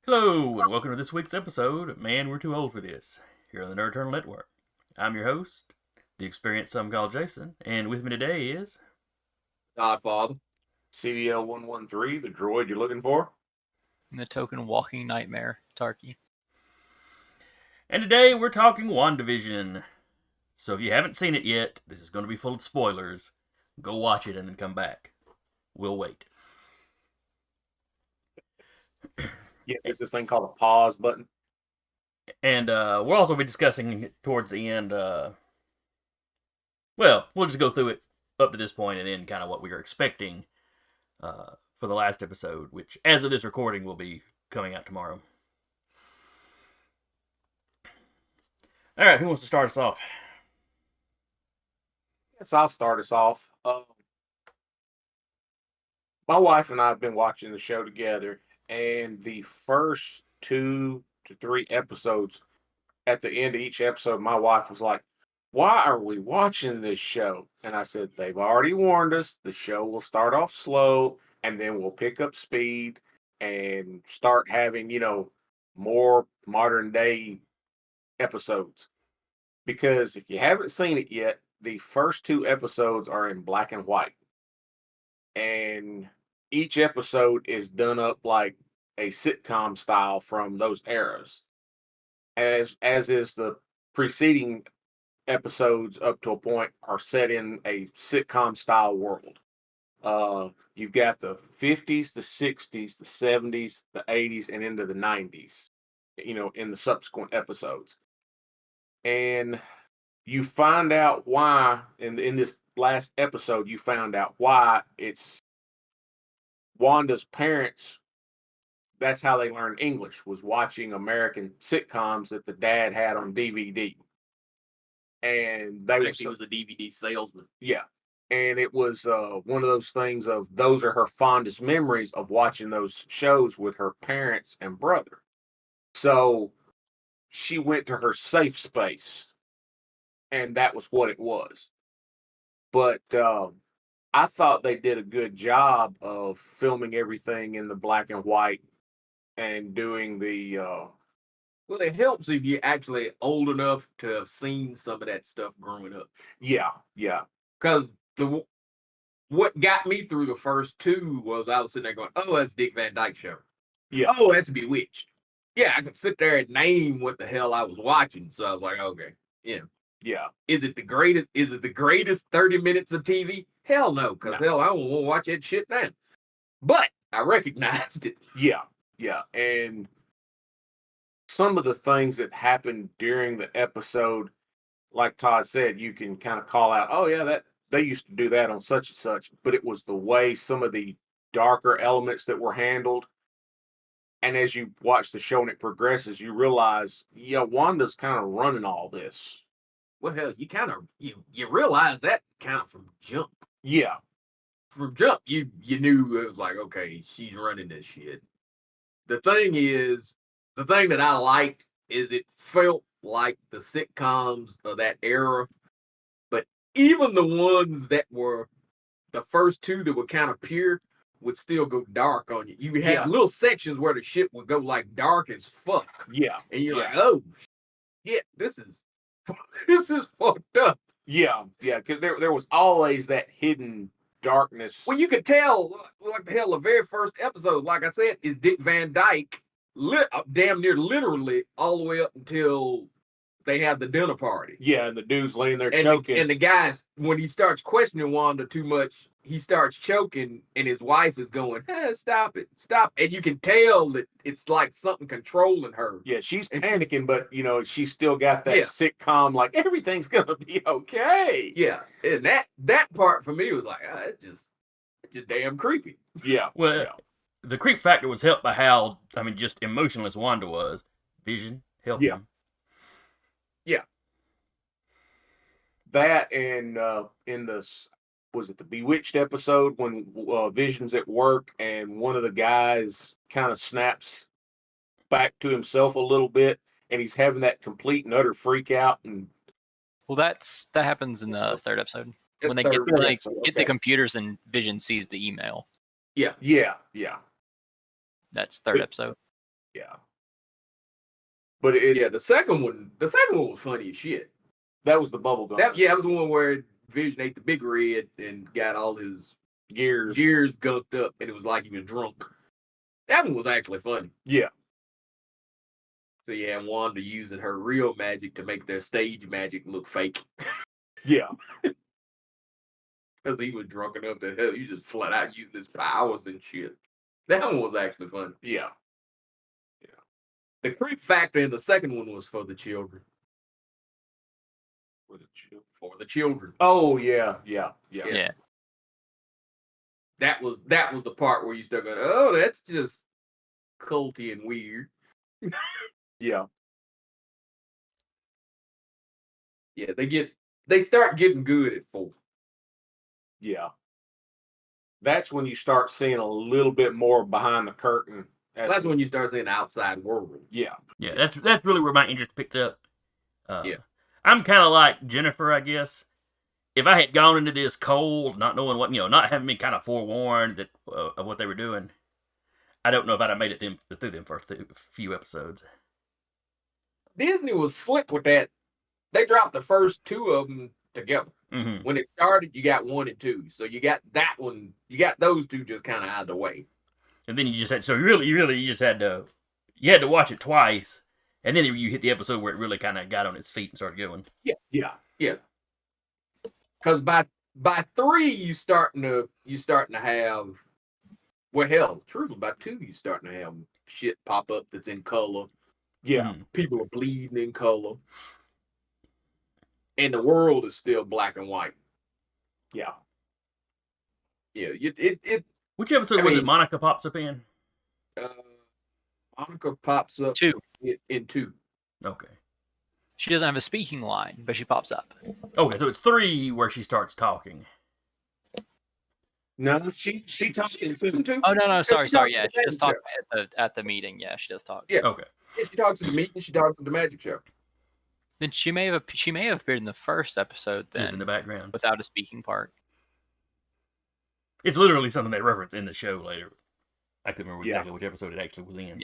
Hello, and welcome to this week's episode of Man, We're Too Old for This, here on the Nerd Turtle Network. I'm your host, the experienced some call Jason, and with me today is... Godfather. CDL-113, the droid you're looking for. And the token walking nightmare, Tarky. And today we're talking Wandavision. So if you haven't seen it yet, this is going to be full of spoilers. Go watch it and then come back. We'll wait. Yeah, there's this thing called a pause button. And we'll also be discussing towards the end, well, we'll just go through it up to this point and then kind of what we were expecting for the last episode, which, as of this recording, will be coming out tomorrow. All right, who wants to start us off? Yes, I'll start us off. My wife and I have been watching the show together, and the first 2 to 3 episodes, at the end of each episode, my wife was like, "Why are we watching this show?" And I said, "They've already warned us. The show will start off slow, and then we'll pick up speed and start having, more modern day episodes." Because if you haven't seen it yet, the first 2 episodes are in black and white. And each episode is done up like a sitcom style from those eras. As is the preceding episodes up to a point are set in a sitcom style world. You've got the 50s, the 60s, the 70s, the 80s, and into the 90s, in the subsequent episodes. And you find out why, in this last episode, you found out why it's Wanda's parents. That's how they learned English, was watching American sitcoms that the dad had on DVD. And they He was the DVD salesman. Yeah. And it was one of those things of those are her fondest memories of watching those shows with her parents and brother. So she went to her safe space, and that was what it was. But I thought they did a good job of filming everything in the black and white and doing the Well, it helps if you're actually old enough to have seen some of that stuff growing up. yeah. Because what got me through the first 2 was I was sitting there going, "Oh, that's Dick Van Dyke Show. Yeah. Oh, that's Bewitched." Yeah, I could sit there and name what the hell I was watching. So I was like, okay, yeah. Yeah. Is it the greatest? Is it the greatest 30 minutes of TV? Hell no, because hell, I don't want to watch that shit now. But I recognized it. Yeah. And some of the things that happened during the episode, like Todd said, you can kind of call out, "Oh yeah, that they used to do that on such and such," but it was the way some of the darker elements that were handled. And as you watch the show and it progresses, you realize, yeah, Wanda's kind of running all this. Well, hell, you kind of you realize that kind of from jump. Yeah. From jump, you knew it was like, okay, she's running this shit. The thing that I liked is it felt like the sitcoms of that era, but even the ones that were the first 2 that were kind of pure would still go dark on you. You had little sections where the shit would go like dark as fuck. Yeah. And you're like, oh shit, this is fucked up. Yeah. Because there was always that hidden darkness. Well, you could tell, like the hell, the very first episode, like I said, is Dick Van Dyke, damn near literally all the way up until they have the dinner party. Yeah, and the dude's laying there choking. And the guys, when he starts questioning Wanda too much, he starts choking, and his wife is going, "Hey, stop it. And you can tell that it's like something controlling her. Yeah, she's panicking, but she's still got that sitcom, like everything's gonna be okay. Yeah, and that part for me was like, it's just damn creepy. Yeah. Well, the creep factor was helped by how, just emotionless Wanda was. Vision helped him. Yeah. That and in was it the Bewitched episode when Vision's at work and one of the guys kind of snaps back to himself a little bit and he's having that complete and utter freak out. And well, that happens in the 3rd episode when they get the computers and Vision sees the email. Yeah. That's 3rd episode. Yeah. But the second one was funny as shit. That was the bubble gum. That was the one where Vision ate the big red and got all his gears gunked up, and it was like he was drunk. That one was actually funny. Yeah. So yeah, and Wanda using her real magic to make their stage magic look fake. Yeah. Because he was drunk enough to hell, you just flat out using his powers and shit. That one was actually funny. Yeah. The creep factor in the second one was for the children. For the children. Oh yeah. That was the part where you start going, oh, that's just culty and weird. Yeah. Yeah, they start getting good at 4. Yeah. That's when you start seeing a little bit more behind the curtain. That's when you start seeing the outside world. Yeah. Yeah, that's really where my interest picked up. I'm kind of like Jennifer, I guess. If I had gone into this cold, not knowing what, not having been kind of forewarned that of what they were doing, I don't know if I'd have made it through them first few episodes. Disney was slick with that. They dropped the first 2 of them together. Mm-hmm. When it started, you got 1 and 2. So you got that one. You got those 2 just kind of out of the way. And then you just had you just had to watch it twice, and then you hit the episode where it really kind of got on its feet and started going. Yeah. Because by 3 you starting to have, well, hell, truthfully, by 2 you starting to have shit pop up that's in color. Yeah. People are bleeding in color, and the world is still black and white. Yeah. Which episode was it Monica pops up in? Monica pops up 2. In 2. Okay. She doesn't have a speaking line, but she pops up. Okay, so it's 3 where she starts talking. No, she talks in 2. Oh no, sorry. Yeah, she does talk at the meeting. Yeah, she does talk. Yeah. Okay. Yeah, she talks at the meeting. She talks at the magic show. Then she may have appeared in the first episode. Then just in the background without a speaking part. It's literally something they reference in the show later. I couldn't remember exactly which episode it actually was in.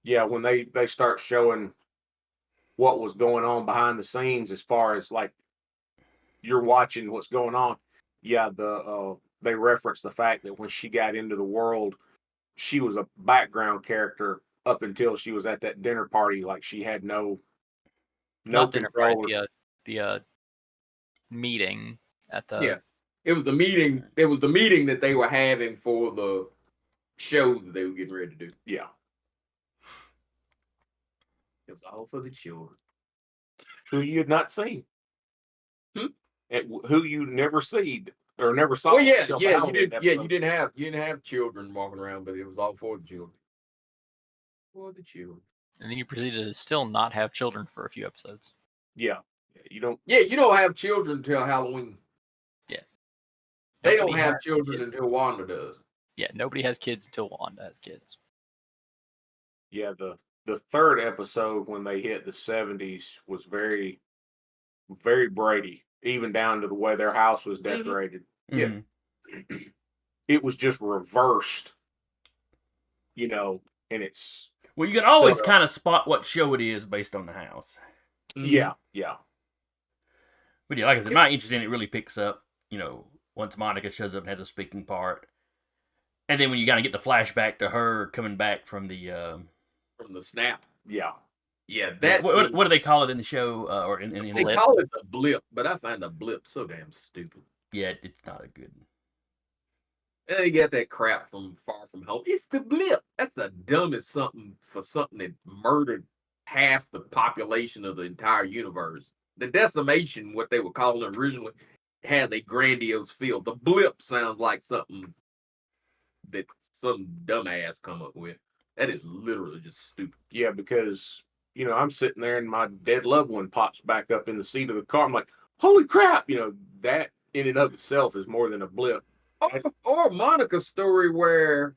Yeah, when they start showing what was going on behind the scenes, as far as like you're watching what's going on. Yeah, they reference the fact that when she got into the world, she was a background character up until she was at that dinner party. Like she had no dinner control. party, the meeting at the It was the meeting. It was the meeting that they were having for the show that they were getting ready to do. Yeah. It was all for the children. Who you had not seen. Who you never seen or never saw. Well, you didn't have children walking around, but it was all for the children. For the children. And then you proceeded to still not have children for a few episodes. Yeah. You don't have children until Halloween. Yeah. They don't have children until Wanda does. Yeah, nobody has kids until Wanda has kids. Yeah, the third episode when they hit the 70s was very, very Brady, even down to the way their house was decorated. Mm-hmm. Yeah. It was just reversed, and it's... Well, you can always kind of spot what show it is based on the house. Yeah. But yeah, like I said, my interest in it really picks up, once Monica shows up and has a speaking part. And then when you kind of get the flashback to her coming back from the snap. Yeah. Yeah, that's... What do they call it in the show? Or in they call it the blip, but I find the blip so damn stupid. Yeah, it's not a good... And they get that crap from Far From Home. It's the blip. That's the dumbest something for something that murdered half the population of the entire universe. The decimation, what they were calling it originally, has a grandiose feel. The blip sounds like something that some dumbass come up with. That is literally just stupid. Yeah, because, I'm sitting there and my dead loved one pops back up in the seat of the car. I'm like, holy crap! That in and of itself is more than a blip. Or Monica's story where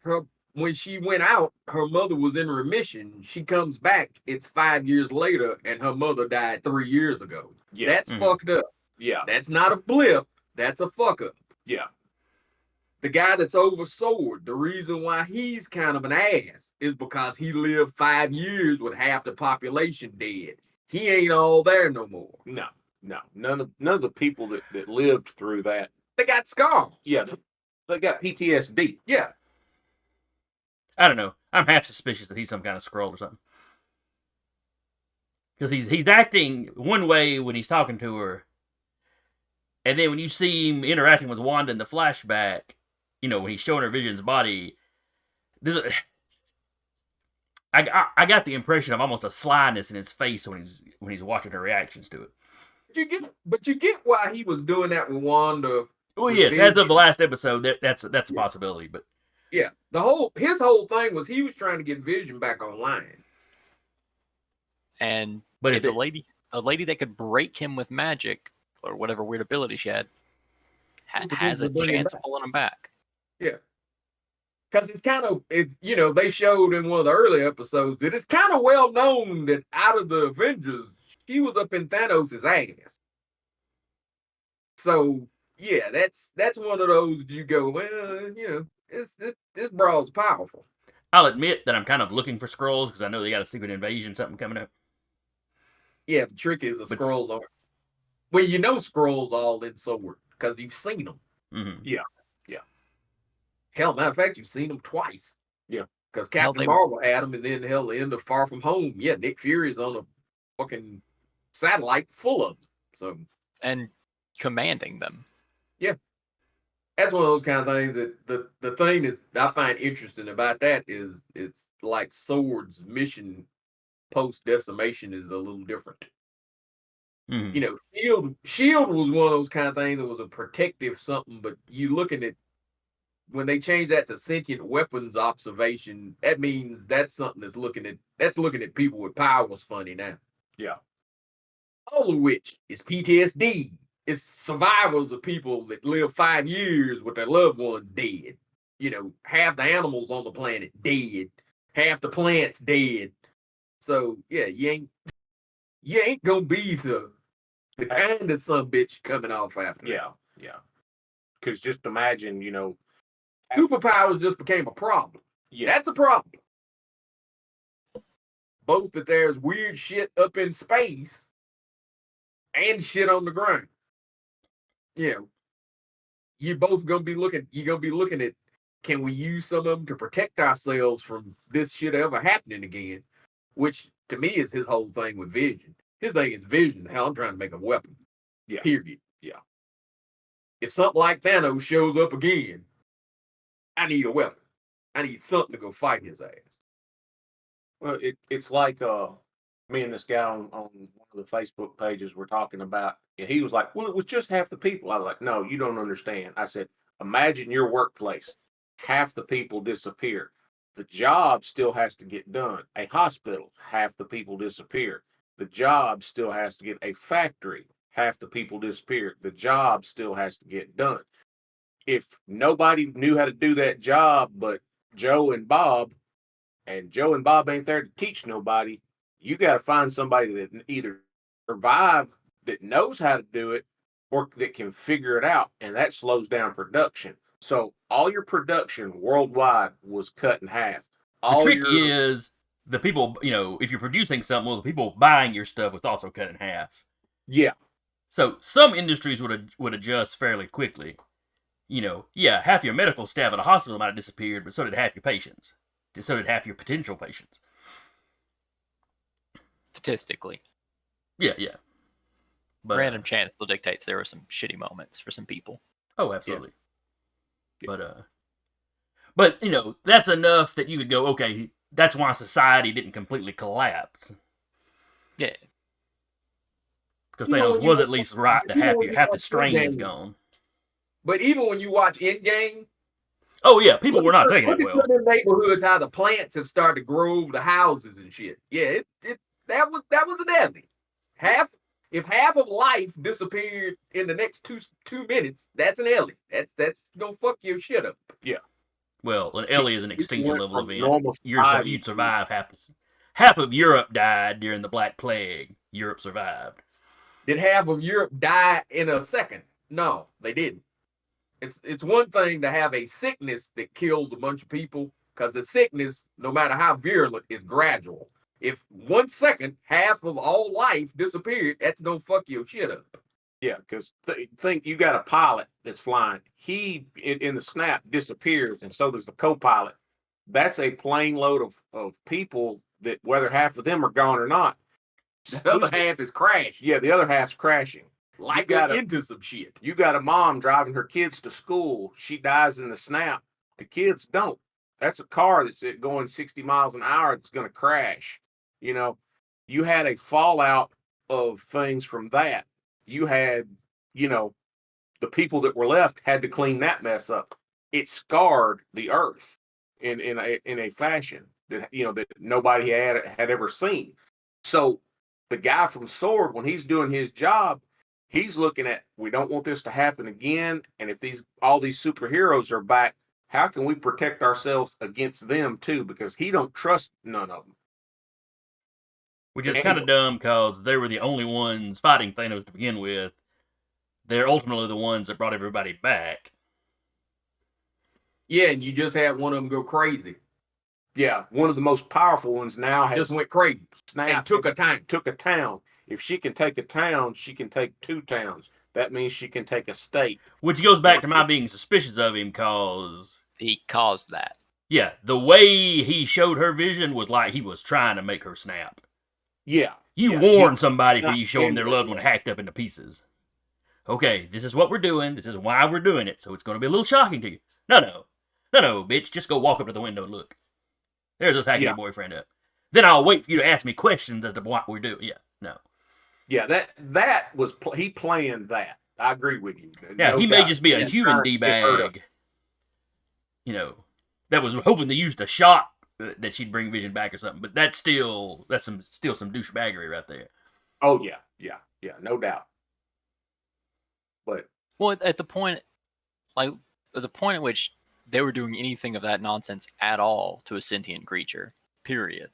when she went out, her mother was in remission. She comes back, it's 5 years later, and her mother died 3 years ago. Yeah. That's fucked up. Yeah. That's not a blip. That's a fuck up. Yeah. the guy that's over Sword, the reason why he's kind of an ass is because he lived 5 years with half the population dead. He ain't all there no more. No. None of the people that lived through that. They got scars. Yeah, they got PTSD. Yeah. I don't know. I'm half suspicious that he's some kind of Skrull or something. Because he's acting one way when he's talking to her, and then when you see him interacting with Wanda in the flashback, when he's showing her Vision's body, I got the impression of almost a slyness in his face when he's watching her reactions to it. But you get why he was doing that with Wanda. Well, yes, Vision. As of the last episode, that's a possibility. But yeah, his whole thing was he was trying to get Vision back online. But if a lady that could break him with magic or whatever weird ability she had has a chance of pulling him back. Yeah. Because it's kind of, they showed in one of the early episodes that it's kind of well known that out of the Avengers, she was up in Thanos' ass. So, yeah, that's one of those you go, well, this brawl's powerful. I'll admit that I'm kind of looking for Skrulls because I know they got a secret invasion, something coming up. Yeah, the trick is the Skrulls are. Well, Skrulls all in Sword because you've seen them. Mm-hmm. Yeah. Hell, matter of fact, you've seen them twice. Yeah. Because Captain Marvel had them, and then the end of Far From Home, yeah, Nick Fury's on a fucking satellite full of them. So. And commanding them. Yeah. That's one of those kind of things that the thing is I find interesting about that is it's like Sword's mission post-decimation is a little different. Mm-hmm. Shield was one of those kind of things that was a protective something, but you looking at when they change that to sentient weapons observation, that means that's something that's looking at people with powers funny now. Yeah. All of which is PTSD. It's survivors of people that live 5 years with their loved ones dead. Half the animals on the planet dead, half the plants dead. So yeah, you ain't gonna be the kind of some bitch coming off after. Yeah. Because just imagine, superpowers just became a problem. Yeah, that's a problem. Both that there's weird shit up in space and shit on the ground. You're both gonna be looking. You're gonna be looking at, can we use some of them to protect ourselves from this shit ever happening again? Which to me is his whole thing with Vision. His thing is Vision. Hell, I'm trying to make a weapon. Yeah. Period. Yeah. If something like Thanos shows up again, I need a weapon. I need something to go fight his ass. Well, it's like me and this guy on one of the Facebook pages were talking about. And he was like, "Well, it was just half the people." I was like, "No, you don't understand." I said, "Imagine your workplace. Half the people disappear. The job still has to get done. A hospital, half the people disappear. The job still has to get a factory. Half the people disappear. The job still has to get done. If nobody knew how to do that job but Joe and Bob, and Joe and Bob ain't there to teach nobody, you got to find somebody that either survive, that knows how to do it, or that can figure it out, and that slows down production. So all your production worldwide was cut in half. The trick is the people, if you're producing something, well, the people buying your stuff was also cut in half. Yeah. So some industries would adjust fairly quickly. Half your medical staff at a hospital might have disappeared, but so did half your patients. So did half your potential patients. Statistically. Yeah. But random chance still dictates there were some shitty moments for some people. Oh, absolutely. Yeah. But that's enough that you could go, okay, that's why society didn't completely collapse. Yeah. Because Thanos was at least right that half the strain is gone. But even when you watch Endgame, oh yeah, people were not taking it well. Look at the neighborhoods, how the plants have started to grow over the houses and shit. Yeah, that was an alley. If half of life disappeared in the next two minutes, that's an alley. That's gonna fuck your shit up. Yeah. Well, an Ellie is an extinction level event. You'd survive half of Europe died during the Black Plague. Europe survived. Did half of Europe die in a second? No, they didn't. it's one thing to have a sickness that kills a bunch of people, because the sickness, no matter how virulent, is gradual. If 1 second half of all life disappeared, that's gonna fuck your shit up. Yeah, because think you got a pilot that's flying. He in the snap disappears, and so does the co-pilot. That's a plane load of people that, whether half of them are gone or not, The other half is crashing. Yeah, the other half's crashing. Like into some shit. You got a mom driving her kids to school. She dies in the snap. The kids don't. That's a car that's going 60 miles an hour that's going to crash. You know, you had a fallout of things from that. You had, the people that were left had to clean that mess up. It scarred the earth in a fashion that that nobody had ever seen. So the guy from Sword, when he's doing his job, he's looking at, we don't want this to happen again. And if all these superheroes are back, how can we protect ourselves against them too? Because he don't trust none of them. Which is kind of dumb, because they were the only ones fighting Thanos to begin with. They're ultimately the ones that brought everybody back. Yeah, and you just had one of them go crazy. Yeah, one of the most powerful ones now just went crazy. And took a town. If she can take a town, she can take 2 towns. That means she can take a state. Which goes back to my being suspicious of him, because he caused that. Yeah, the way he showed her vision was like he was trying to make her snap. Yeah. You warn somebody before you show them their loved one hacked up into pieces. Okay, this is what we're doing. This is why we're doing it. So it's going to be a little shocking to you. No, bitch. Just go walk up to the window and look. There's us hacking your boyfriend up. Then I'll wait for you to ask me questions as to what we're doing. Yeah, no. Yeah, that was, he planned that. I agree with you. Yeah, no, he may just be a human D-bag. That was hoping they used a shot that she'd bring Vision back or something. But that's still some douchebaggery right there. Oh, yeah, no doubt. But at the point at which they were doing anything of that nonsense at all to a sentient creature, period,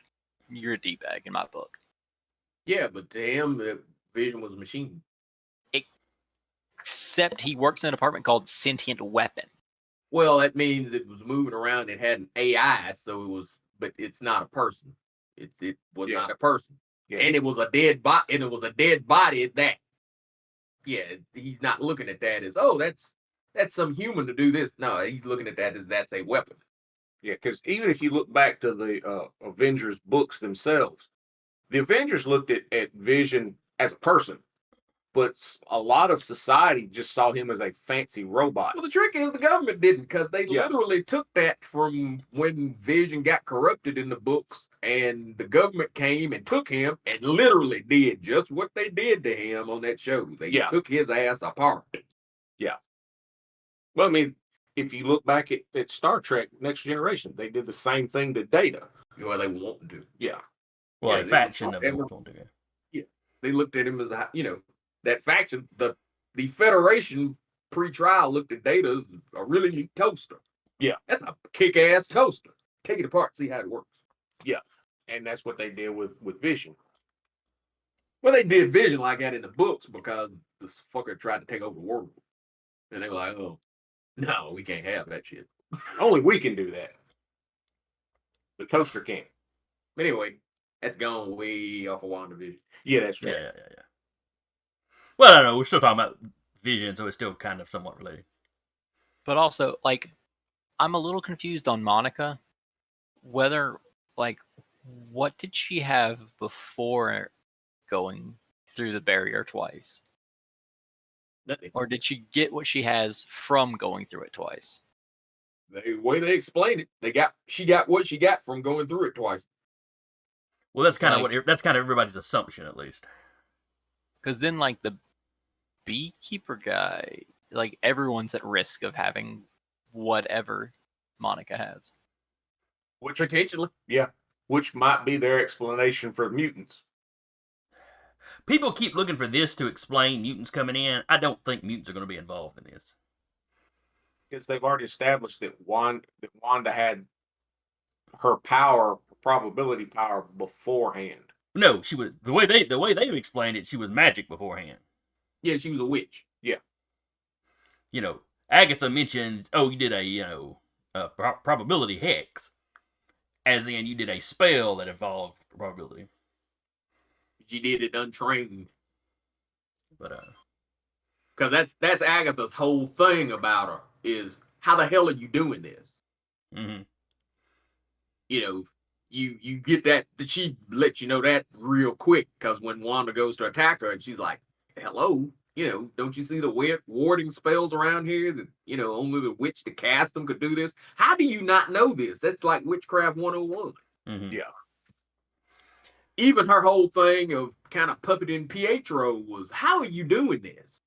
you're a D-bag in my book. Yeah, but to him, the Vision was a machine. Except he works in a department called Sentient Weapon. Well, that means it was moving around. It had an AI, so it was, but it's not a person. It was not a person, and it was a dead body, and it was a dead body at that. Yeah, he's not looking at that as, oh, that's some human to do this. No, he's looking at that as that's a weapon. Yeah, because even if you look back to the Avengers books themselves, the Avengers looked at Vision as a person, but a lot of society just saw him as a fancy robot. Well, the trick is the government didn't, because they literally took that from when Vision got corrupted in the books, and the government came and took him and literally did just what they did to him on that show. They took his ass apart. Yeah. Well, I mean, if you look back at Star Trek Next Generation, they did the same thing to Data. Well, they wanted to. Yeah. Well, a faction of them wanted to. Yeah. They looked at him as that faction, the Federation pre-trial looked at Data as a really neat toaster. Yeah. That's a kick-ass toaster. Take it apart, see how it works. Yeah. And that's what they did with Vision. Well, they did Vision like that in the books because this fucker tried to take over the world. And they were like, oh, no, we can't have that shit. Only we can do that. The toaster can't. Anyway, that's gone way off of Wandavision. Yeah, that's right. Yeah. Well, I don't know. We're still talking about Vision, so it's still kind of somewhat related. But also, I'm a little confused on Monica. Whether, what did she have before going through the barrier twice? Nothing. Or did she get what she has from going through it twice? The way they explained it, she got what she got from going through it twice. Well, that's kind of that's kind of everybody's assumption, at least. Because then, the beekeeper guy, everyone's at risk of having whatever Monica has. Which potentially, yeah, which might be their explanation for mutants. People keep looking for this to explain mutants coming in. I don't think mutants are going to be involved in this. Because they've already established that Wanda had her power, probability power beforehand. No, she was the way they explained it. She was magic beforehand. Yeah, she was a witch. Yeah. Agatha mentions, oh, you did a probability hex, as in you did a spell that involved probability. She did it untrained. But because that's Agatha's whole thing about her is how the hell are you doing this? Mm-hmm. You know, you get that she lets you know that real quick because when Wanda goes to attack her and she's like, "Hello, don't you see the warding spells around here that only the witch to cast them could do this? How do you not know this? That's like witchcraft 101." Mm-hmm. Yeah. Even her whole thing of kind of puppeting Pietro was, how are you doing this?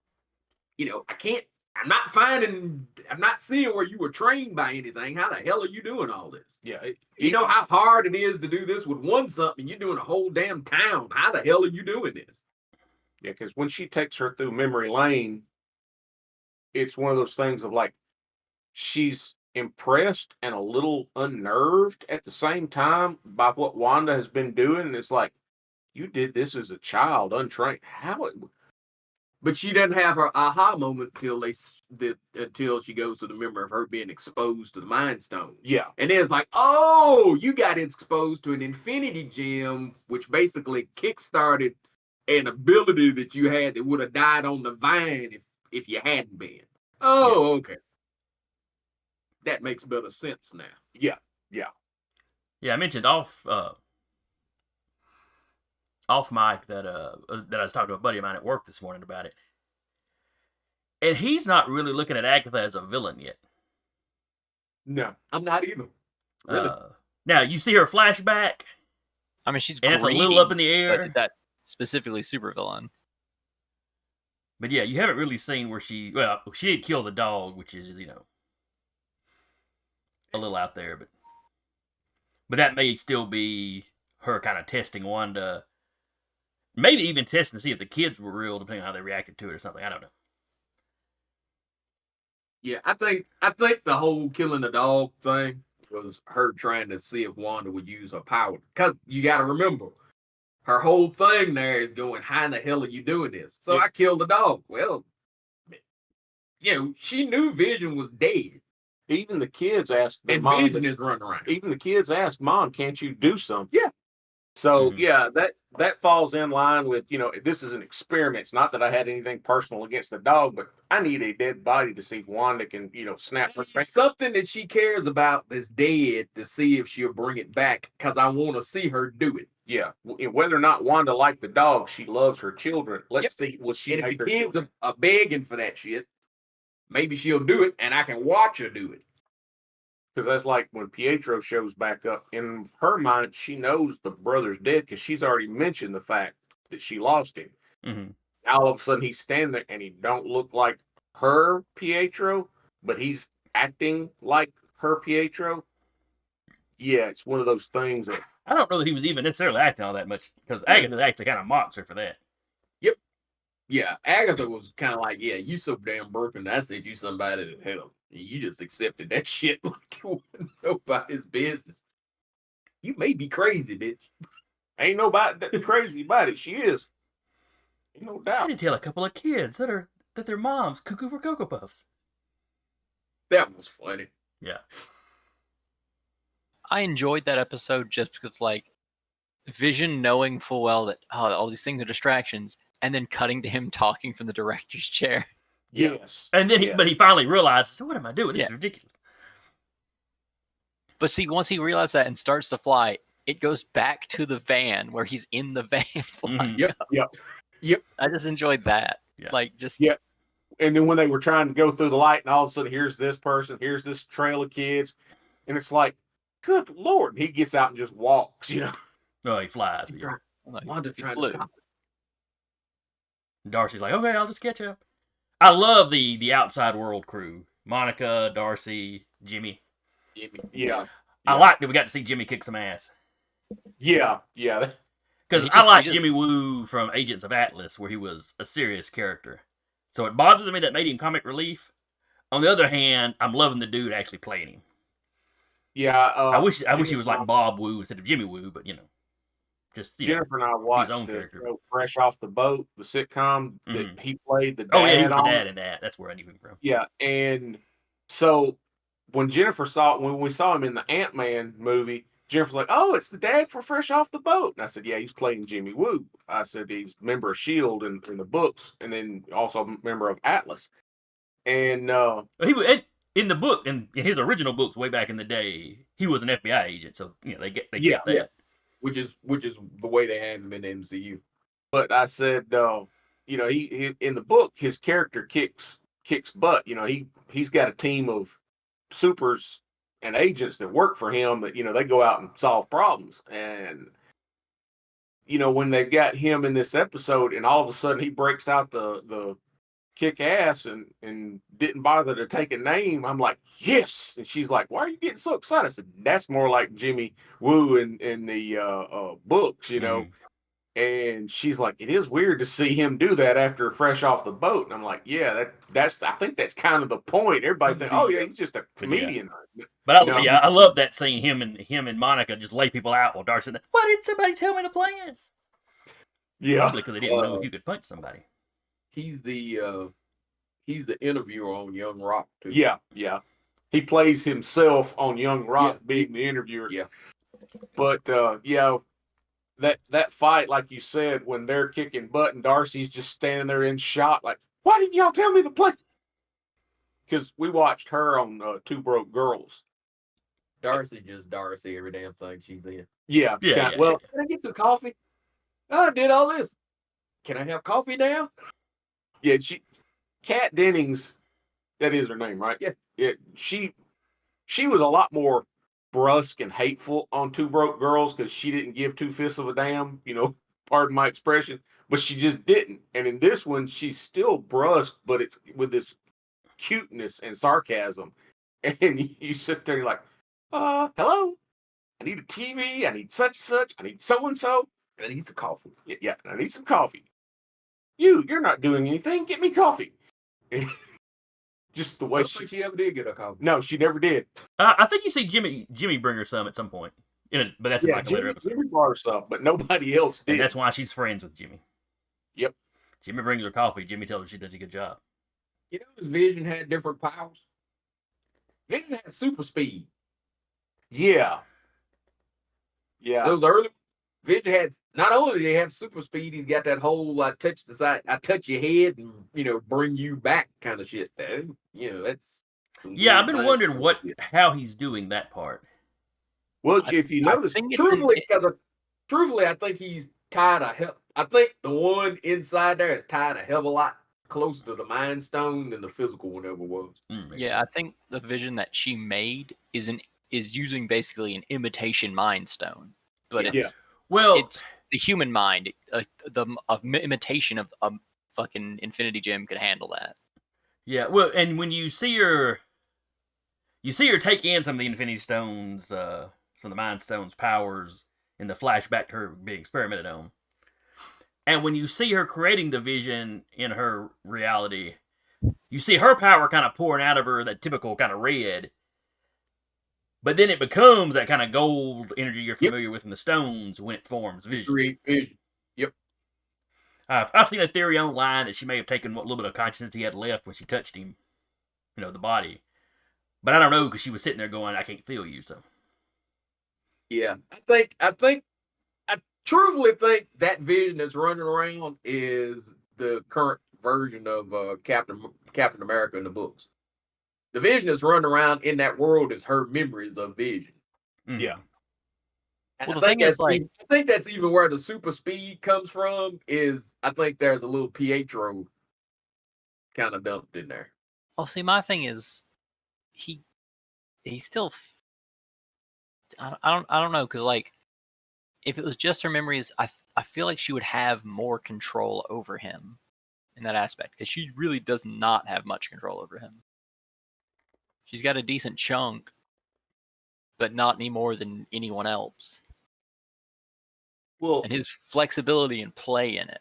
I'm not seeing where you were trained by anything. How the hell are you doing all this? Yeah. You know how hard it is to do this with one something. You're doing a whole damn town. How the hell are you doing this? Yeah, because when she takes her through memory lane, it's one of those things of like, she's impressed and a little unnerved at the same time by what Wanda has been doing. And it's like, you did this as a child, untrained. But she doesn't have her aha moment until she goes to the memory of her being exposed to the Mind Stone. Yeah. And then it's like, oh, you got exposed to an Infinity Gem, which basically kickstarted an ability that you had that would have died on the vine if you hadn't been. Oh, yeah. Okay. That makes better sense now. Yeah. Yeah, I mentioned off mic that I was talking to a buddy of mine at work this morning about it. And he's not really looking at Agatha as a villain yet. No, I'm not either. Really. Now, you see her flashback. I mean, she's and greedy, it's a little up in the air. But is that specifically supervillain? But yeah, you haven't really seen where she did kill the dog, which is, a little out there. But that may still be her kind of testing Wanda. Maybe even testing to see if the kids were real, depending on how they reacted to it or something. I don't know. Yeah, I think the whole killing the dog thing was her trying to see if Wanda would use her power. Because you got to remember, her whole thing there is going, how in the hell are you doing this? So I killed the dog. Well, she knew Vision was dead. Even the kids asked, and Vision is running around. Even the kids asked, "Mom, can't you do something?" Yeah. So that falls in line with, this is an experiment. It's not that I had anything personal against the dog, but I need a dead body to see if Wanda can, snap her finger. Something that she cares about that's dead to see if she'll bring it back, because I want to see her do it. Yeah, whether or not Wanda liked the dog, she loves her children. Let's see, will she? And if the kids are begging for that shit, maybe she'll do it, and I can watch her do it. Because that's like when Pietro shows back up, in her mind, she knows the brother's dead because she's already mentioned the fact that she lost him. Mm-hmm. Now all of a sudden he's standing there and he don't look like her Pietro, but he's acting like her Pietro. Yeah, it's one of those things that I don't know that he was even necessarily acting all that much, because Agatha actually kind of mocks her for that. Yep. Yeah, Agatha was kind of like, yeah, you so damn broken. I said you somebody that hell. You just accepted that shit like it wasn't nobody's business. You may be crazy, bitch. Ain't nobody crazy about it. She is. Ain't no doubt. I did tell a couple of kids that their mom's cuckoo for Cocoa Puffs. That was funny. Yeah. I enjoyed that episode just because, Vision knowing full well that all these things are distractions, and then cutting to him talking from the director's chair. Yes. And then he finally realized, so what am I doing? This is ridiculous. But see, once he realized that and starts to fly, it goes back to the van where he's in the van flying. Yep. I just enjoyed that. Yeah. And then when they were trying to go through the light, and all of a sudden, here's this person, here's this trail of kids, and it's like, good Lord. And he gets out and just walks, No, he flies. Wanda's trying to stop. Darcy's like, okay, I'll just catch up. I love the outside world crew. Monica, Darcy, Jimmy. Yeah. I like that we got to see Jimmy kick some ass. Yeah. Because I like Jimmy Woo from Agents of Atlas, where he was a serious character. So it bothers me that made him comic relief. On the other hand, I'm loving the dude actually playing him. Yeah. I wish he was like Bob Woo instead of Jimmy Woo, but Just Jennifer and I his watched own the character. show Fresh Off the Boat, the sitcom that Mhm. he played the dad Oh yeah, he was the on. dad in that. That's where I knew him from. Yeah, and so when we saw him in the Ant-Man movie, Jennifer's like, "Oh, it's the dad for Fresh Off the Boat," and I said, "Yeah, he's playing Jimmy Woo." I said he's a member of Shield in the books, and then also a member of Atlas. And He was in the book in his original books way back in the day. He was an FBI agent, so they kept that. Yeah. Which is the way they have him in the MCU. but I said, he in the book his character kicks butt. He's got a team of supers and agents that work for him that they go out and solve problems. And when they've got him in this episode, and all of a sudden he breaks out the kick ass and didn't bother to take a name, I'm like, yes. And she's like, why are you getting so excited? I said, that's more like Jimmy Woo in the books, Mhm. And she's like, it is weird to see him do that after Fresh Off the Boat. And I'm like, yeah, I think that's kind of the point. Everybody think, oh yeah, he's just a comedian. But I love that scene. Him and Monica just lay people out while Darcy said, "Why didn't somebody tell me the plan?" Yeah, Probably because they didn't know if you could punch somebody. He's the interviewer on Young Rock too. Yeah. He plays himself on Young Rock being the interviewer. Yeah. But that fight, like you said, when they're kicking butt and Darcy's just standing there in shock, like, why didn't y'all tell me the plan? Because we watched her on Two Broke Girls. Darcy just Darcy every damn thing she's in. Yeah. Well, can I get some coffee? Oh, I did all this. Can I have coffee now? Yeah, Kat Dennings, that is her name, right? Yeah. She was a lot more brusque and hateful on Two Broke Girls because she didn't give two fifths of a damn, pardon my expression, but she just didn't. And in this one, she's still brusque, but it's with this cuteness and sarcasm. And you sit there, you're like, hello? I need a TV, I need such, I need so-and-so, and I need some coffee. Yeah, I need some coffee. You're not doing anything, get me coffee. Just the way I don't think she ever did get a coffee. No, she never did. I think you see Jimmy bring her some at some point. But that's like a later episode. Jimmy brought her some, but nobody else did. And that's why she's friends with Jimmy. Yep. Jimmy brings her coffee. Jimmy tells her she does a good job. You know, his Vision had different powers. Vision had super speed. Yeah. Those early Vision had, not only did he have super speed, he's got that whole I touch your head and bring you back kind of shit. That's I've been wondering how he's doing that part. Well, if you notice, truthfully, I think he's tied a hell. I think the one inside there is tied a hell of a lot closer to the Mind Stone than the physical one ever was. I think the Vision that she made is using basically an imitation Mind Stone, but it's the human mind. The imitation of a fucking Infinity Gem could handle that. Yeah, well, and when you see her take in some of the Infinity Stones, some of the Mind Stones' powers in the flashback to her being experimented on. And when you see her creating the Vision in her reality, you see her power kind of pouring out of her, that typical kind of red. But then it becomes that kind of gold energy you're familiar with in the stones when it forms Vision. Vision. Yep. I've seen a theory online that she may have taken what little bit of consciousness he had left when she touched him, the body. But I don't know, because she was sitting there going, I can't feel you, so. Yeah. I truthfully think that Vision that's running around is the current version of Captain America in the books. The Vision that's running around in that world is her memories of Vision. Mm-hmm. Yeah. And I think that's even where the super speed comes from. I think there's a little Pietro kind of dumped in there. Well, see, my thing is, he still. I don't know, because like, if it was just her memories, I feel like she would have more control over him in that aspect, because she really does not have much control over him. She's got a decent chunk, but not any more than anyone else. Well, and his flexibility and play in it.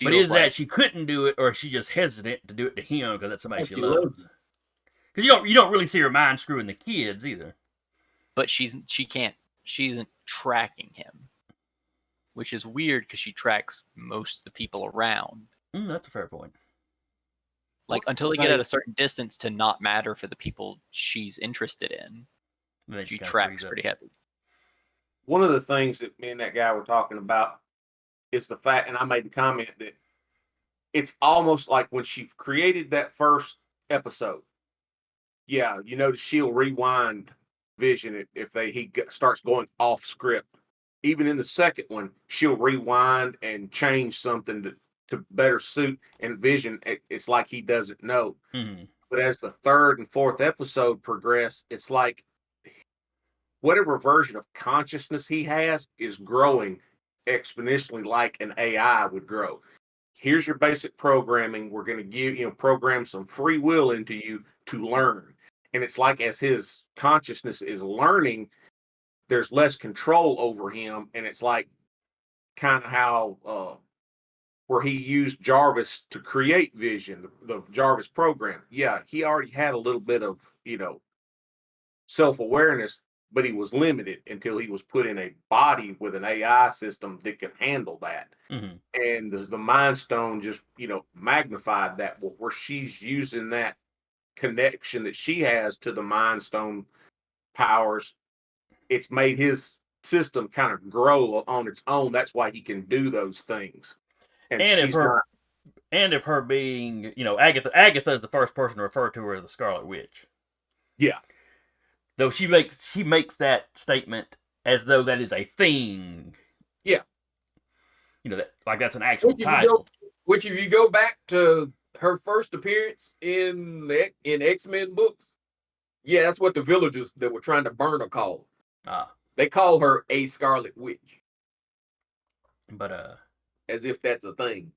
But is that she couldn't do it, or is she just hesitant to do it to him because that's somebody she loves? Because you don't really see her mind screwing the kids either. But she isn't tracking him. which is weird because she tracks most of the people around. That's a fair point. Like, until they get at a certain distance to not matter for the people she's interested in, she tracks pretty heavy. One of the things that me and that guy were talking about is the fact, and I made the comment that it's almost like when she created that first episode. Yeah, you notice she'll rewind Vision if he starts going off script. Even in the second one, she'll rewind and change something to better suit. And Vision, it's like he doesn't know. Mm-hmm. But as the third and fourth episode progress, it's like whatever version of consciousness he has is growing exponentially like an AI would grow. Here's your basic programming. We're going to give, program some free will into you to learn. And it's like as his consciousness is learning, there's less control over him. And it's like kind of how where he used Jarvis to create Vision, the Jarvis program. Yeah, he already had a little bit of, self-awareness, but he was limited until he was put in a body with an AI system that can handle that. Mm-hmm. And the Mind Stone just, magnified that, where she's using that connection that she has to the Mind Stone powers. It's made his system kind of grow on its own. That's why he can do those things. And if her being, Agatha is the first person to refer to her as the Scarlet Witch. Yeah. Though she makes that statement as though that is a thing. Yeah. That's an actual title. Which if you go back to her first appearance in X-Men books, yeah, that's what the villagers that were trying to burn her called. They call her a Scarlet Witch. But as if that's a thing.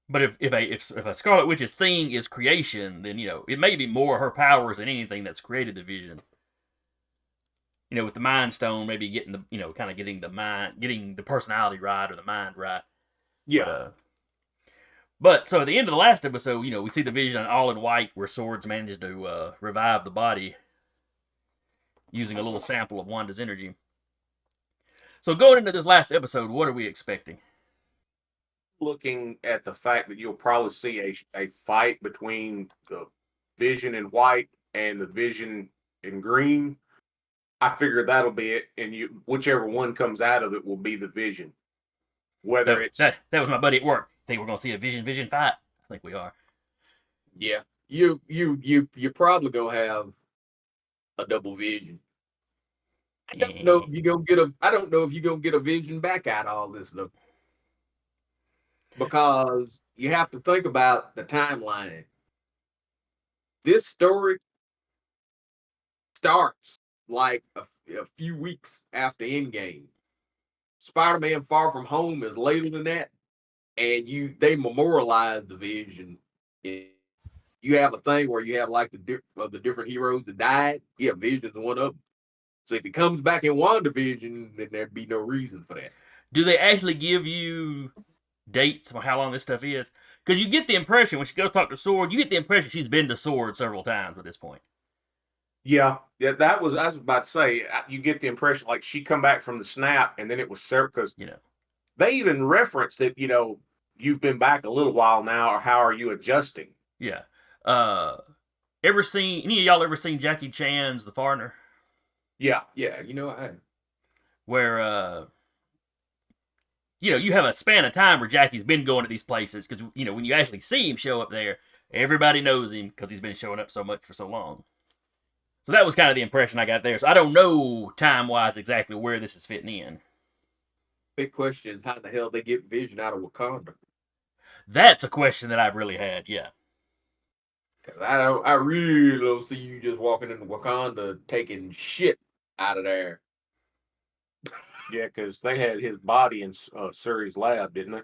But if a Scarlet Witch's thing is creation, then it may be more her powers than anything that's created the Vision. With the Mind Stone, maybe getting getting the personality right or the mind right. Yeah. But so at the end of the last episode, we see the Vision all in white, where Swords manages to revive the body using a little sample of Wanda's energy. So going into this last episode, what are we expecting? Looking at the fact that you'll probably see a fight between the Vision in white and the Vision in green, I figure that'll be it, and whichever one comes out of it will be the Vision. Whether that was my buddy at work. Think we're gonna see a Vision fight? I think we are. Yeah, you probably gonna have a double Vision. I don't know if you're gonna get a Vision back out of all this though. Because you have to think about the timeline. This story starts like a few weeks after Endgame. Spider-Man Far From Home is later than that, and they memorialize the Vision. You have a thing where you have like the different heroes that died. Yeah, Vision's one of them. So if he comes back in WandaVision, then there'd be no reason for that. Do they actually give you dates on how long this stuff is? Because you get the impression when she goes talk to Sword, you get the impression she's been to Sword several times at this point. Yeah, I was about to say, you get the impression like she come back from the snap, and then it was because they even referenced that you've been back a little while now, or how are you adjusting? Yeah. Any of y'all ever seen Jackie Chan's The Foreigner? Yeah, I have. Where you have a span of time where Jackie's been going to these places, because when you actually see him show up there, everybody knows him because he's been showing up so much for so long. So that was kind of the impression I got there. So I don't know time-wise exactly where this is fitting in. Big question is how the hell they get Vision out of Wakanda? That's a question that I've really had, yeah. Cause I really don't see you just walking into Wakanda taking shit out of there. Yeah, because they had his body in Suri's lab, didn't they?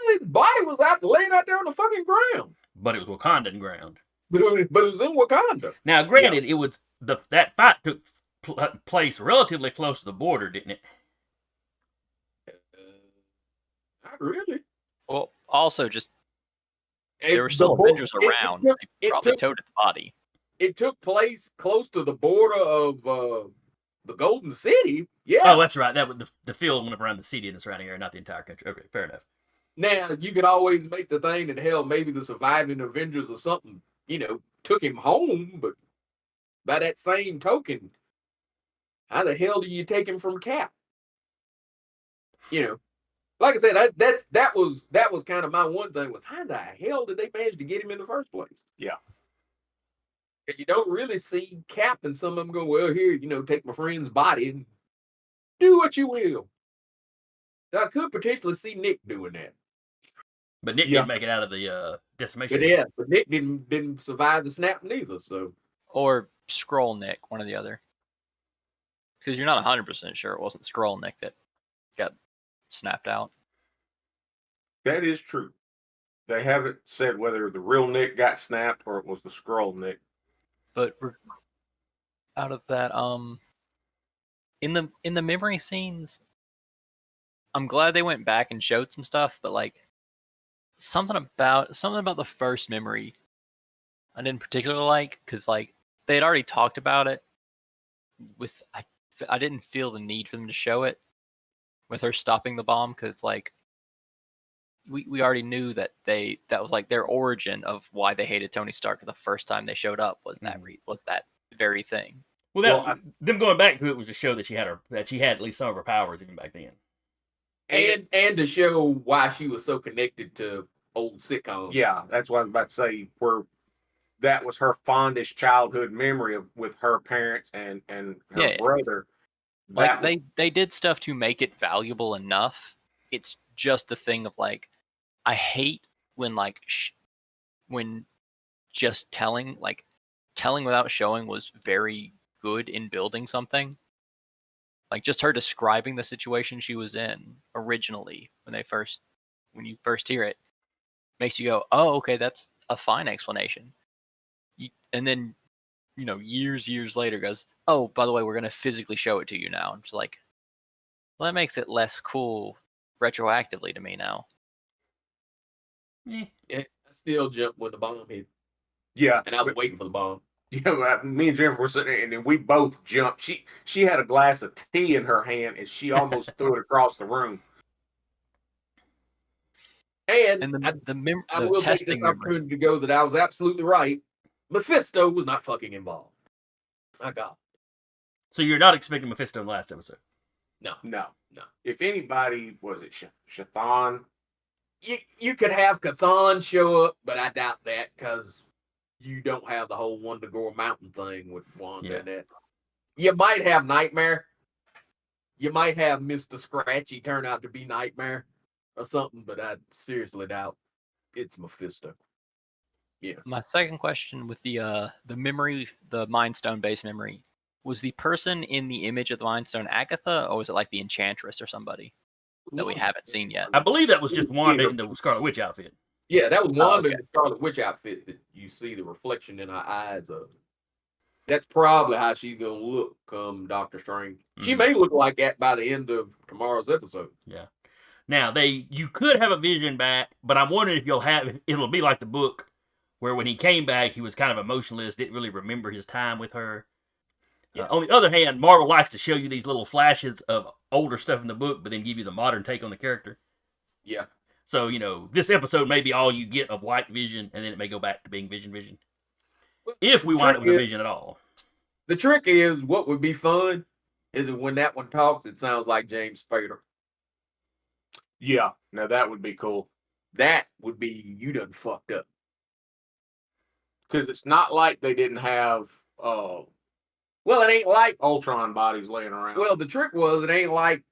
His body was laying out there on the fucking ground. But it was Wakandan ground. But it was in Wakanda. Now, granted, it was that fight took place relatively close to the border, didn't it? Not really. Well, also just there were still Avengers around. They probably towed the body. It took place close to the border of the Golden City, yeah. Oh, that's right. That was the field went up around the city in the surrounding area, not the entire country. Okay, fair enough. Now, you could always make the thing that, hell, maybe the surviving Avengers or something, took him home, but by that same token, how the hell do you take him from Cap? Like I said, that was kind of my one thing was how the hell did they manage to get him in the first place? Yeah. And you don't really see Cap and some of them go, well, here, take my friend's body and do what you will. Now, I could potentially see Nick doing that. But Nick didn't make it out of the decimation. But Nick didn't survive the snap neither, so. Or Skrull Nick, one or the other. Because you're not 100% sure it wasn't Skrull Nick that got snapped out. That is true. They haven't said whether the real Nick got snapped or it was the Skrull Nick. But out of that, in the memory scenes, I'm glad they went back and showed some stuff, but like something about the first memory I didn't particularly like, because like they had already talked about it with I didn't feel the need for them to show it with her stopping the bomb, because it's like we already knew that was like their origin of why they hated Tony Stark the first time they showed up was that was that very thing. Well, them going back to it was to show that she had at least some of her powers even back then, and to show why she was so connected to old sitcoms. Yeah, that's what I was about to say. Where that was her fondest childhood memory with her parents and her brother. Like they did stuff to make it valuable enough. It's just the thing of like, I hate when like when just telling without showing was very good in building something. Like just her describing the situation she was in originally when you first hear it makes you go, oh, okay, that's a fine explanation. And then, years later goes, oh, by the way, we're going to physically show it to you now. And it's like, well, that makes it less cool retroactively to me now. Yeah, I still jumped when the bomb hit. Yeah. And I was waiting for the bomb. Yeah, me and Jennifer were sitting there, and then we both jumped. She had a glass of tea in her hand, and she almost threw it across the room. And I will take this opportunity to go that I was absolutely right. Mephisto was not fucking involved. My God. So you're not expecting Mephisto in the last episode? No. If anybody, was it Chthon? You could have Chthon show up, but I doubt that because you don't have the whole Wundagore Mountain thing with Wanda and that. You might have Nightmare. You might have Mr. Scratchy turn out to be Nightmare or something, but I seriously doubt it's Mephisto. Yeah. My second question with the memory, the Mind Stone based memory, was the person in the image of the Mind Stone Agatha, or was it like the Enchantress or somebody that we haven't seen yet? I believe that was just Wanda in the Scarlet Witch outfit. Yeah, that was Wanda in the Scarlet Witch outfit that you see the reflection in her eyes of. That's probably how she's gonna look come Doctor Strange. She may look like that by the end of tomorrow's episode. Yeah. Now you could have a Vision back, but I'm wondering if it'll be like the book, where when he came back he was kind of emotionless, didn't really remember his time with her. Yeah. On the other hand, Marvel likes to show you these little flashes of older stuff in the book, but then give you the modern take on the character. Yeah. So, this episode may be all you get of White Vision, and then it may go back to being Vision. If we wind up with a Vision at all. The trick is, what would be fun is that when that one talks, it sounds like James Spader. Yeah, now that would be cool. That would be, you done fucked up. Because it's not like they didn't have, well, it ain't like Ultron bodies laying around. Well, the trick was, it ain't like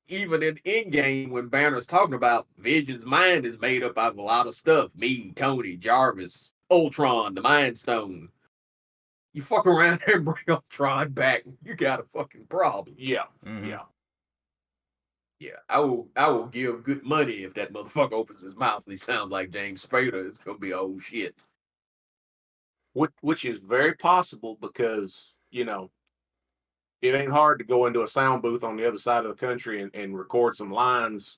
even in Endgame when Banner's talking about Vision's mind is made up of a lot of stuff. Me, Tony, Jarvis, Ultron, the Mind Stone. You fuck around there and bring Ultron back, you got a fucking problem. Yeah. Mm-hmm. Yeah. I will give good money if that motherfucker opens his mouth and he sounds like James Spader. It's gonna be old shit. Which is very possible because, it ain't hard to go into a sound booth on the other side of the country and record some lines,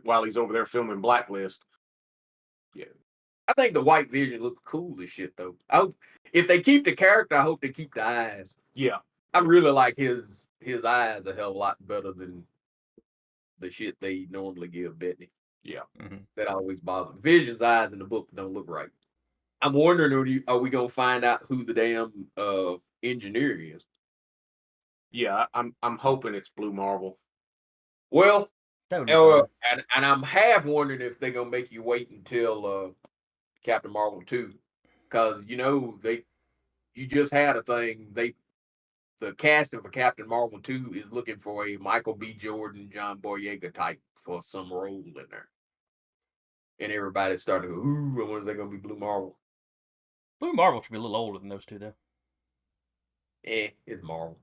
while he's over there filming Blacklist. Yeah. I think the White Vision looks cool as shit, though. If they keep the character, I hope they keep the eyes. Yeah. I really like his his eyes a hell of a lot better than the shit they normally give Bettany. Yeah. That always bothers me. Vision's eyes in the book don't look right. I'm wondering, are we gonna find out who the damn engineer is? Yeah, I'm hoping it's Blue Marvel. Well, That would be fun. and I'm half wondering if they're gonna make you wait until Captain Marvel 2, because you just had a thing. The casting for Captain Marvel 2 is looking for a Michael B. Jordan, John Boyega type for some role in there, and everybody's starting to go, "Ooh, I wonder if they're gonna be Blue Marvel." Blue Marvel should be a little older than those two, though. It's Marvel.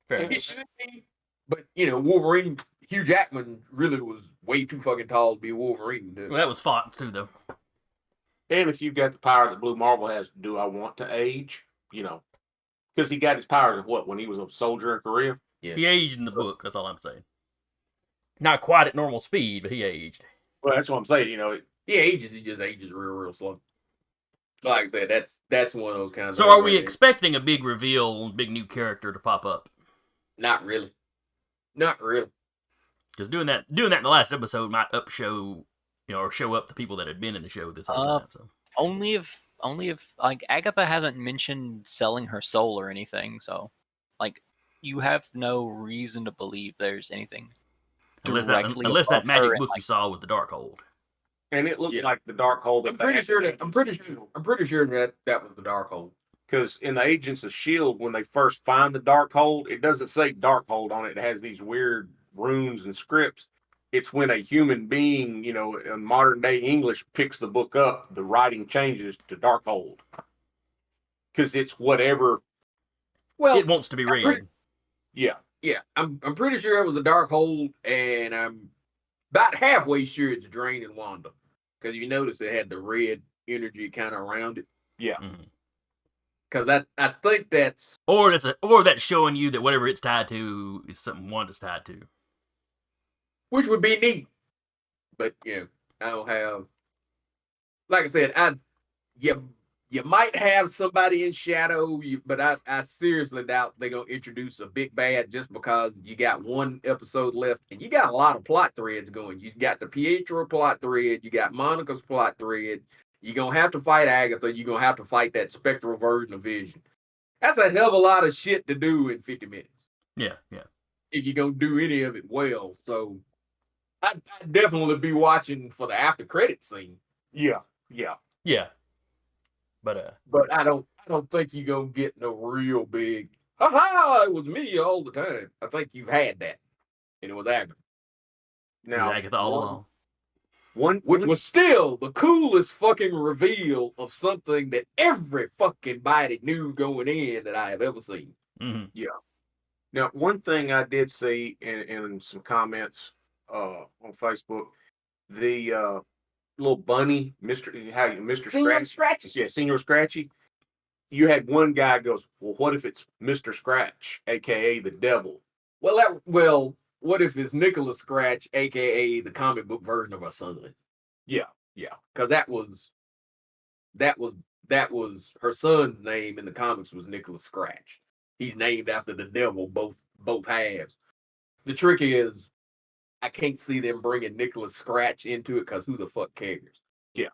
Fair He enough. should be, but Wolverine. Hugh Jackman really was way too fucking tall to be Wolverine. Well, that was Fox too, though. And if you've got the power that Blue Marvel has, do I want to age? Because he got his powers when he was a soldier in Korea? Yeah. He aged in the book. That's all I'm saying. Not quite at normal speed, but he aged. Well, that's what I'm saying. He ages. He just ages real slow. Like I said, that's one of those kinds. So, are we expecting a big reveal, big new character to pop up? Not really. Not really. Because doing that in the last episode might show up the people that had been in the show this whole time. So. Only if like Agatha hasn't mentioned selling her soul or anything, so like you have no reason to believe there's anything unless directly that above magic her book you saw was the Darkhold. And it looked like the Darkhold. I'm pretty sure that was the Darkhold. Because in the Agents of S.H.I.E.L.D., when they first find the Darkhold, it doesn't say Darkhold on it. It has these weird runes and scripts. It's when a human being, in modern day English, picks the book up, the writing changes to Darkhold. Because it's whatever. Well, it wants to be read. Yeah. Yeah. I'm pretty sure it was a Darkhold, and I'm about halfway sure it's draining Wanda. Because you notice it had the red energy kind of around it. Yeah. Because I think that's that's showing you that whatever it's tied to is something Wanda's tied to. Which would be neat. But I don't have, like I said, you might have somebody in shadow, but I seriously doubt they're gonna introduce a big bad just because you got one episode left and you got a lot of plot threads going. You got the Pietro plot thread, you got Monica's plot thread. You're gonna have to fight Agatha. You're gonna have to fight that spectral version of Vision. That's a hell of a lot of shit to do in 50 minutes. Yeah. If you're gonna do any of it well, so I'd definitely be watching for the after credit scene. Yeah. But I don't think you're gonna get no real big it was me all the time. I think you've had that. And it was Agatha. Now Agatha all along. Which was still the coolest fucking reveal of something that every fucking body knew going in that I have ever seen. Mm-hmm. Yeah. Now, one thing I did see in some comments on Facebook, the little bunny, Mr. Senior Scratchy. Yeah, Senior Scratchy. You had one guy goes, well, what if it's Mr. Scratch, aka the devil? Well, what if it's Nicholas Scratch, aka the comic book version of our son? Yeah. Because that was her son's name in the comics was Nicholas Scratch. He's named after the devil, both halves. The trick is, I can't see them bringing Nicholas Scratch into it because who the fuck cares? Yeah.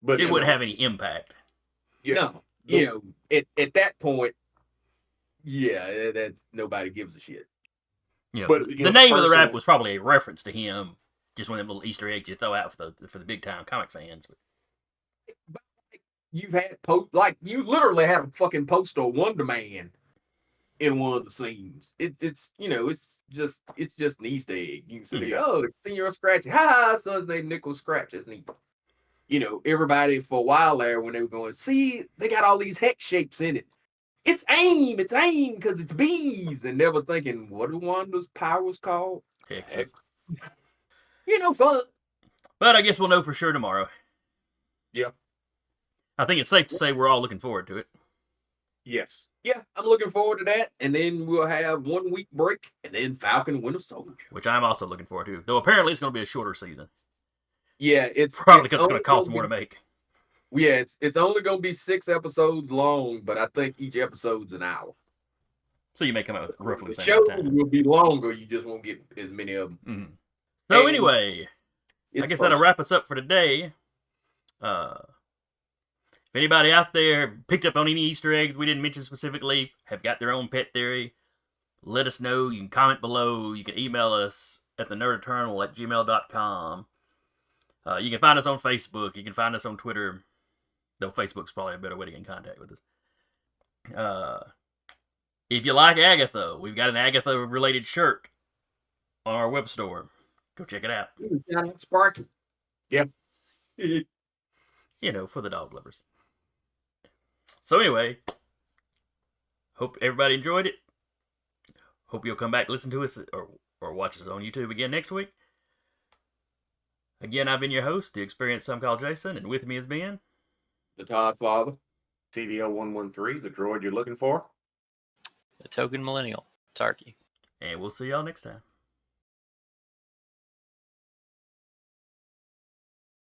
But it wouldn't have any impact. Yeah. No, at that point, that's nobody gives a shit. Yeah, but the name of the rap was probably a reference to him, just one of them little Easter eggs you throw out for the big time comic fans. But you've had you literally had a fucking poster of Wonder Man in one of the scenes. It's just an Easter egg. You can see Senior Scratchy. Son's name Nicholas Scratch. That's neat. Everybody for a while there when they were going, see, they got all these hex shapes in it. It's AIM because it's bees, and never thinking, what are Wanda's powers called? Hexes. Fun. But I guess we'll know for sure tomorrow. Yeah. I think it's safe to say we're all looking forward to it. Yes. Yeah, I'm looking forward to that. And then we'll have 1 week break, and then Falcon and Winter Soldier. Which I'm also looking forward to. Though apparently it's going to be a shorter season. Yeah, it's probably because it's going to cost more to make. Yeah, it's only going to be 6 episodes long, but I think each episode's an hour. So you may come out with roughly The the same shows time. will be longer. You just won't get as many of them. Mm-hmm. So And anyway, I guess that'll wrap us up for today. If anybody out there picked up on any Easter eggs we didn't mention specifically, have got their own pet theory, let us know. You can comment below. You can email us at thenerdeternal@gmail.com. You can find us on Facebook. You can find us on Twitter. Though Facebook's probably a better way to get in contact with us. If you like Agatha, we've got an Agatha-related shirt on our web store. Go check it out. Sparky. Yep. For the dog lovers. So anyway, hope everybody enjoyed it. Hope you'll come back, listen to us, or watch us on YouTube again next week. Again, I've been your host, the experienced some call Jason, and with me has been The Todd Father. CDO113, the droid you're looking for. The token millennial, Tarky. And we'll see y'all next time.